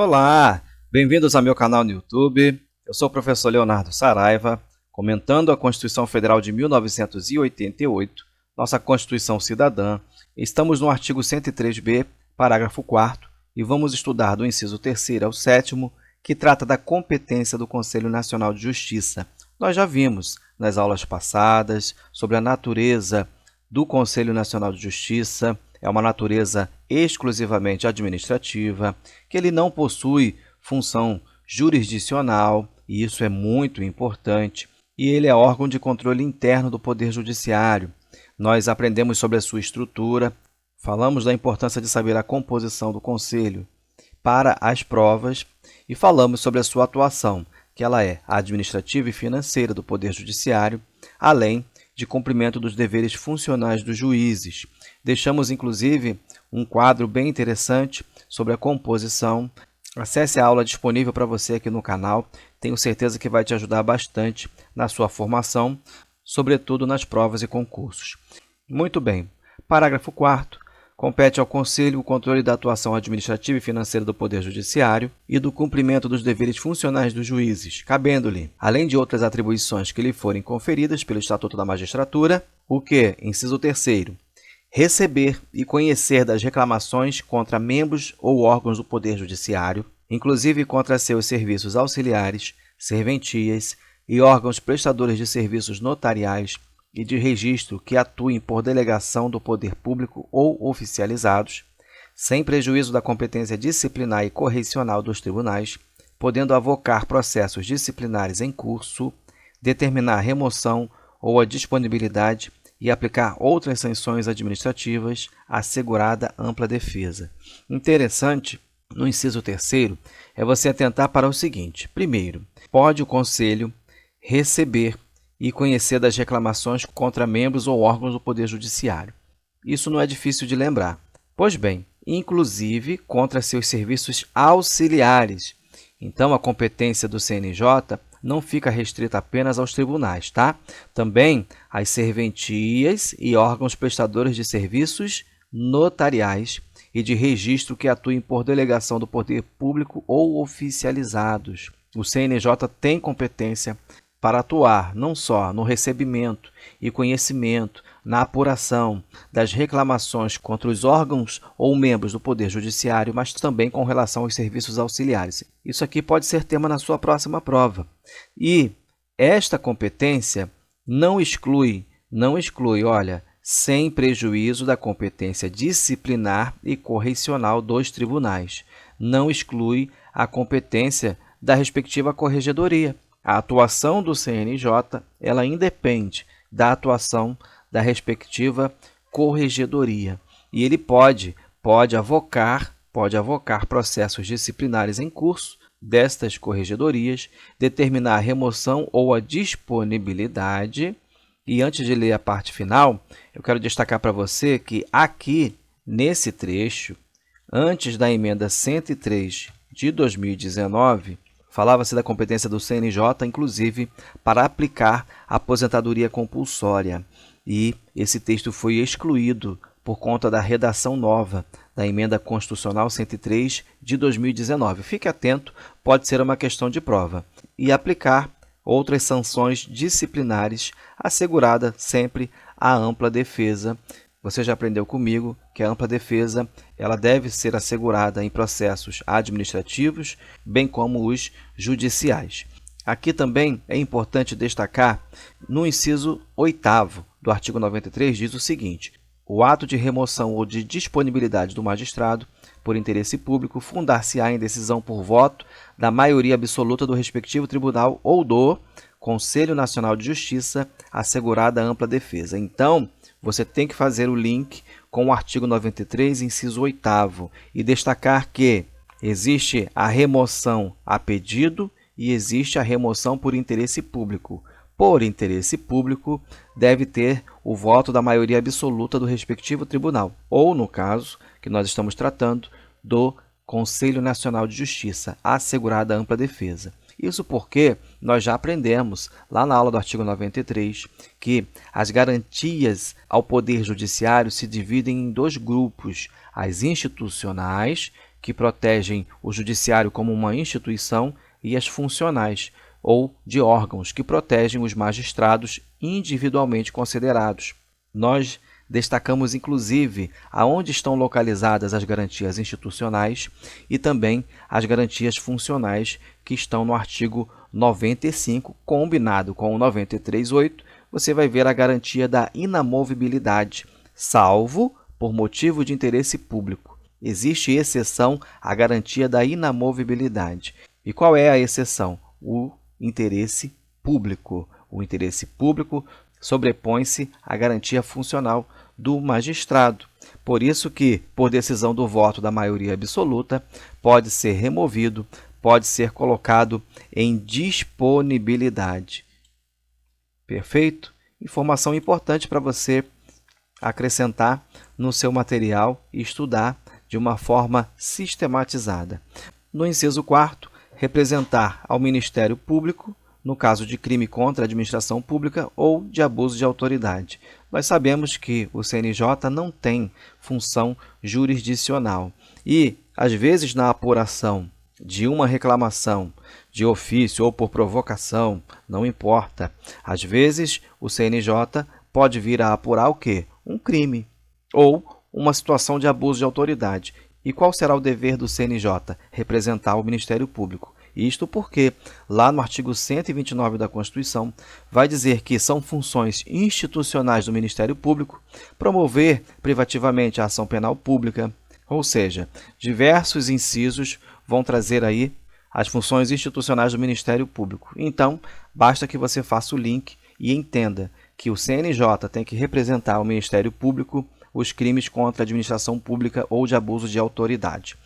Olá, bem-vindos ao meu canal no YouTube. Eu sou o professor Leonardo Saraiva, comentando a Constituição Federal de 1988, nossa Constituição Cidadã. Estamos no artigo 103b, parágrafo 4º, e vamos estudar do inciso 3º ao 7º, que trata da competência do Conselho Nacional de Justiça. Nós já vimos nas aulas passadas sobre a natureza do Conselho Nacional de Justiça. É uma natureza exclusivamente administrativa, que ele não possui função jurisdicional, e isso é muito importante, e ele é órgão de controle interno do Poder Judiciário. Nós aprendemos sobre a sua estrutura, falamos da importância de saber a composição do Conselho para as provas e falamos sobre a sua atuação, que ela é administrativa e financeira do Poder Judiciário, além de cumprimento dos deveres funcionais dos juízes. Deixamos, inclusive, um quadro bem interessante sobre a composição. Acesse a aula disponível para você aqui no canal. Tenho certeza que vai te ajudar bastante na sua formação, sobretudo nas provas e concursos. Muito bem. Parágrafo 4º. Compete ao Conselho o controle da atuação administrativa e financeira do Poder Judiciário e do cumprimento dos deveres funcionais dos juízes, cabendo-lhe, além de outras atribuições que lhe forem conferidas pelo Estatuto da Magistratura, o que, inciso 3º, receber e conhecer das reclamações contra membros ou órgãos do Poder Judiciário, inclusive contra seus serviços auxiliares, serventias e órgãos prestadores de serviços notariais e de registro que atuem por delegação do poder público ou oficializados, sem prejuízo da competência disciplinar e correicional dos tribunais, podendo avocar processos disciplinares em curso, determinar a remoção ou a disponibilidade e aplicar outras sanções administrativas, assegurada ampla defesa. Interessante, no inciso 3º, é você atentar para o seguinte. Primeiro, pode o Conselho receber e conhecer das reclamações contra membros ou órgãos do Poder Judiciário. Isso não é difícil de lembrar. Pois bem, inclusive contra seus serviços auxiliares. Então, a competência do CNJ não fica restrita apenas aos tribunais, tá? Também às serventias e órgãos prestadores de serviços notariais e de registro que atuem por delegação do poder público ou oficializados. O CNJ tem competência para atuar não só no recebimento e conhecimento, na apuração das reclamações contra os órgãos ou membros do Poder Judiciário, mas também com relação aos serviços auxiliares. Isso aqui pode ser tema na sua próxima prova. E esta competência não exclui, olha, sem prejuízo da competência disciplinar e correicional dos tribunais. Não exclui a competência da respectiva corregedoria. A atuação do CNJ, ela independe da atuação da respectiva corregedoria. E ele pode avocar processos disciplinares em curso destas corregedorias, determinar a remoção ou a disponibilidade. E antes de ler a parte final, eu quero destacar para você que aqui, nesse trecho, antes da emenda 103 de 2019, falava-se da competência do CNJ, inclusive, para aplicar a aposentadoria compulsória. E esse texto foi excluído por conta da redação nova da Emenda Constitucional 103 de 2019. Fique atento, pode ser uma questão de prova. E aplicar outras sanções disciplinares, assegurada sempre a ampla defesa. Você já aprendeu comigo que a ampla defesa ela deve ser assegurada em processos administrativos, bem como os judiciais. Aqui também é importante destacar, no inciso 8º do artigo 93, diz o seguinte: o ato de remoção ou de disponibilidade do magistrado por interesse público fundar-se-á em decisão por voto da maioria absoluta do respectivo tribunal ou do Conselho Nacional de Justiça, assegurada a ampla defesa. Então, você tem que fazer o link com o artigo 93, inciso 8º, e destacar que existe a remoção a pedido e existe a remoção por interesse público. Por interesse público, deve ter o voto da maioria absoluta do respectivo tribunal, ou, no caso que nós estamos tratando, do Conselho Nacional de Justiça, assegurada a ampla defesa. Isso porque nós já aprendemos lá na aula do artigo 93 que as garantias ao Poder Judiciário se dividem em dois grupos: as institucionais, que protegem o judiciário como uma instituição, e as funcionais, ou de órgãos que protegem os magistrados individualmente considerados. Nós destacamos, inclusive, aonde estão localizadas as garantias institucionais e também as garantias funcionais que estão no artigo 95, combinado com o 93.8, você vai ver a garantia da inamovibilidade, salvo por motivo de interesse público. Existe exceção à garantia da inamovibilidade. E qual é a exceção? O interesse público. O interesse público sobrepõe-se à garantia funcional do magistrado. Por isso que, por decisão do voto da maioria absoluta, pode ser removido, pode ser colocado em disponibilidade. Perfeito? Informação importante para você acrescentar no seu material e estudar de uma forma sistematizada. No inciso 4º, representar ao Ministério Público no caso de crime contra a administração pública ou de abuso de autoridade. Nós sabemos que o CNJ não tem função jurisdicional e, às vezes, na apuração de uma reclamação de ofício ou por provocação, não importa. Às vezes, o CNJ pode vir a apurar o quê? Um crime ou uma situação de abuso de autoridade. E qual será o dever do CNJ? Representar o Ministério Público. Isto porque, lá no artigo 129 da Constituição, vai dizer que são funções institucionais do Ministério Público promover privativamente a ação penal pública, ou seja, diversos incisos vão trazer aí as funções institucionais do Ministério Público. Então, basta que você faça o link e entenda que o CNJ tem que representar o Ministério Público os crimes contra a administração pública ou de abuso de autoridade.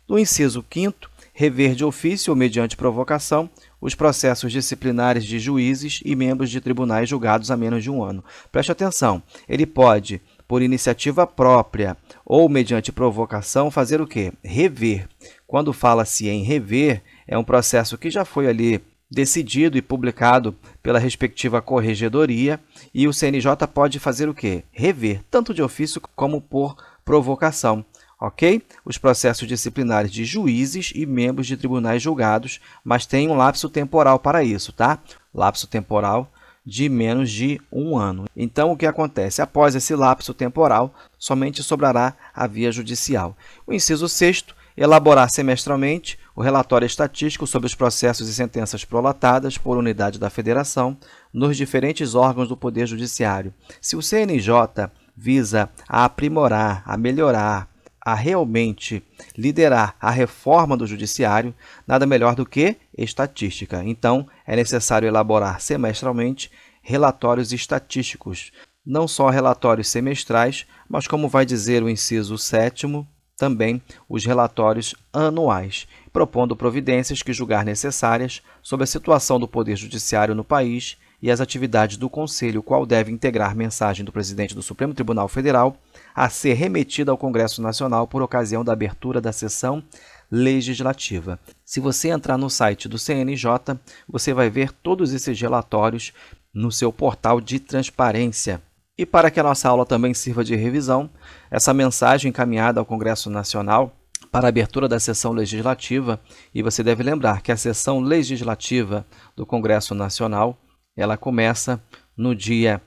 No inciso 5º, rever de ofício ou mediante provocação os processos disciplinares de juízes e membros de tribunais julgados há menos de um ano. Preste atenção, ele pode, por iniciativa própria ou mediante provocação, fazer o quê? Rever. Quando fala-se em rever, é um processo que já foi ali decidido e publicado pela respectiva corregedoria, e o CNJ pode fazer o quê? Rever, tanto de ofício como por provocação. Ok? Os processos disciplinares de juízes e membros de tribunais julgados, mas tem um lapso temporal para isso, tá? Lapso temporal de menos de um ano. Então, o que acontece? Após esse lapso temporal, somente sobrará a via judicial. O inciso 6º, elaborar semestralmente o relatório estatístico sobre os processos e sentenças prolatadas por unidade da Federação nos diferentes órgãos do Poder Judiciário. Se o CNJ visa a aprimorar, a melhorar, a realmente liderar a reforma do Judiciário, nada melhor do que estatística. Então, é necessário elaborar semestralmente relatórios estatísticos, não só relatórios semestrais, mas, como vai dizer o inciso 7º, também os relatórios anuais, propondo providências que julgar necessárias sobre a situação do Poder Judiciário no país e as atividades do Conselho, o qual deve integrar mensagem do presidente do Supremo Tribunal Federal a ser remetida ao Congresso Nacional por ocasião da abertura da sessão legislativa. Se você entrar no site do CNJ, você vai ver todos esses relatórios no seu portal de transparência. E para que a nossa aula também sirva de revisão, essa mensagem encaminhada ao Congresso Nacional para a abertura da sessão legislativa, e você deve lembrar que a sessão legislativa do Congresso Nacional, ela começa no dia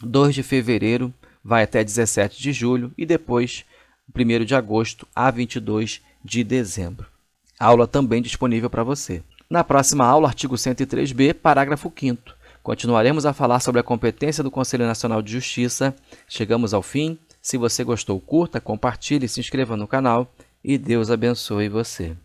2 de fevereiro, vai até 17 de julho e depois 1º de agosto a 22 de dezembro. A aula também disponível para você. Na próxima aula, artigo 103b, parágrafo 5º. Continuaremos a falar sobre a competência do Conselho Nacional de Justiça. Chegamos ao fim. Se você gostou, curta, compartilhe, se inscreva no canal e Deus abençoe você.